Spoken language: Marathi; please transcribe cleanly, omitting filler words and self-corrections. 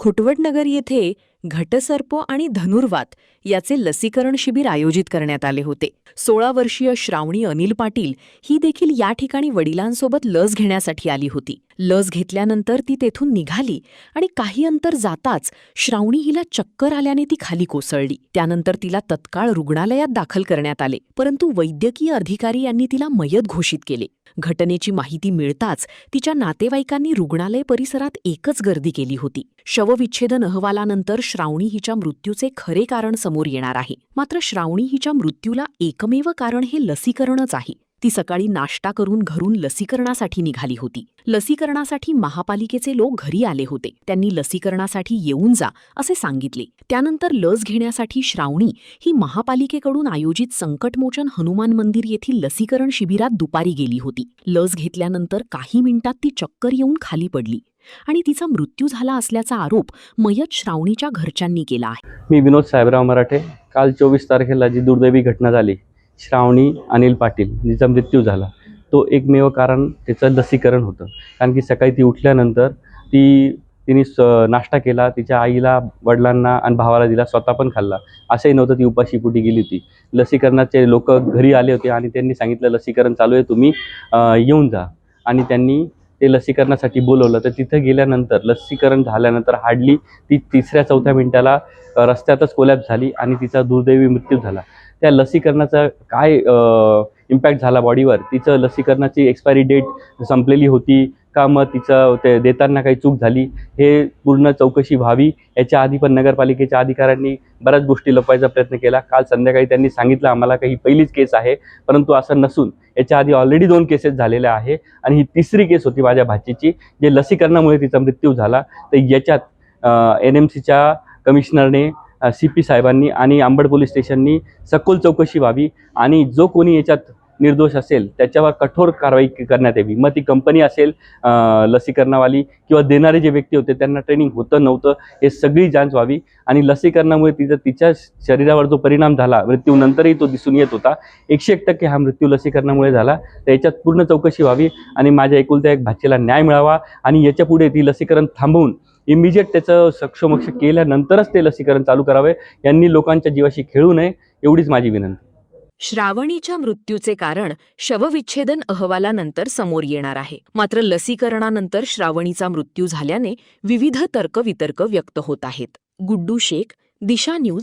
खुटवटनगर येथे घटसर्प आणि धनुर्वात याचे लसीकरण शिबिर आयोजित करण्यात आले होते. 16 वर्षीय श्रावणी अनिल पाटील ही देखील या ठिकाणी वडिलांसोबत लस घेण्यासाठी आली होती. लस घेतल्यानंतर ती तेथून निघाली आणि काही अंतर जाताच श्रावणी हिला चक्कर आल्याने ती खाली कोसळली. त्यानंतर तिला तत्काळ रुग्णालयात दाखल करण्यात आले, परंतु वैद्यकीय अधिकारी यांनी तिला मयत घोषित केले. घटनेची माहिती मिळताच तिच्या नातेवाईकांनी रुग्णालय परिसरात एकच गर्दी केली होती. शवविच्छेदन अहवालानंतर श्रावणी हिच्या मृत्यूचे खरे कारण समोर येणार आहे. मात्र श्रावणी हिच्या मृत्यूला एकमेव कारण हे लसीकरणच आहे. ती सकाळी नाश्ता करून घरून लसीकरणासाठी निघाली होती. लसीकरणासाठी महापालिकेचे लोक घरी आले होते. त्यांनी लसीकरणासाठी येऊन जा असे सांगितले. त्यानंतर लस घेण्यासाठी श्रावणी ही महापालिकेकडून आयोजित संकटमोचन हनुमान मंदिर येथील लसीकरण शिबिरात दुपारी गेली होती. लस घेतल्यानंतर काही मिनिटात ती चक्कर येऊन खाली पडली आणि तिचा मृत्यू झाला असल्याचा आरोप मयत श्रावणीच्या घरच्यांनी केला आहे. मी विनोद साहेबराव मराठे. काल 24 तारखेला जी दुर्दैवी घटना झाली, श्रावणी अनिल पाटील जिचा मृत्यू झाला, तो एकमेव कारण त्याचं लसीकरण होतं. कारण की सकाळी ती उठल्यानंतर तिने नाश्ता केला, तिच्या आईला, वडिलांना आणि भावाला दिला, स्वतः पण खाल्ला. असंही नव्हतं ती उपाशीपोटी गेली होती. लसीकरणाचे लोक घरी आले होते आणि त्यांनी सांगितलं लसीकरण चालू आहे, तुम्ही येऊन जा. आणि त्यांनी ते लसीकरणासाठी बोलवलं. तर तिथं गेल्यानंतर लसीकरण झाल्यानंतर हार्डली ती 3-4 मिनिटाला रस्त्यातच कोलॅप्स झाली आणि तिचा दुर्दैवी मृत्यू झाला. त्या लसीकरणाचा काय इम्पॅक्ट झाला बॉडीवर, तिचं लसीकरणाची एक्सपायरी डेट संपलेली होती का, मग तिचं ते देताना काही चूक झाली, हे पूर्ण चौकशी व्हावी. याच्या आधी पण नगरपालिकेच्या अधिकाऱ्यांनी बऱ्याच गोष्टी लपवायचा प्रयत्न केला. काल संध्याकाळी त्यांनी सांगितलं आम्हाला की ही पहिलीच केस आहे, परंतु असं नसून याच्या आधी ऑलरेडी 2 केसेस झालेल्या आहे आणि ही 3री केस होती माझ्या भाचीची, जे लसीकरणामुळे तिचा मृत्यू झाला. तर याच्यात NMCच्या कमिशनरने, CP साहेबांनी आणि अंबड पोलीस स्टेशननी सखोल चौकशी व्हावी आणि जो कोणी याच्यात निर्दोष असेल त्याच्यावर कठोर कारवाई करण्यात यावी. मग ती कंपनी असेल, लसीकरणावाली किंवा देणारे जे व्यक्ती होते त्यांना ट्रेनिंग होतं नव्हतं हे सगळी जांच व्हावी. आणि लसीकरणामुळे तिच्या शरीरावर जो परिणाम झाला मृत्यूनंतरही तो दिसून येत होता. 101% हा मृत्यू लसीकरणामुळे झाला. तर याच्यात पूर्ण चौकशी व्हावी आणि माझ्या एकुलत्या एक भाचीला न्याय मिळावा आणि याच्यापुढे ती लसीकरण थांबवून इमिजिएट त्याचं सक्षमक्ष केल्यानंतरच ते लसीकरण चालू करावे. यांनी लोकांच्या जीवाशी खेळू नये, एवढीच माझी विनंती. श्रावणीच्या मृत्यूचे कारण शवविच्छेदन अहवालानंतर समोर येणार आहे. मात्र लसीकरणानंतर श्रावणीचा मृत्यू झाल्याने विविध तर्कवितर्क व्यक्त होत आहेत. गुड्डू शेख, दिशा न्यूज,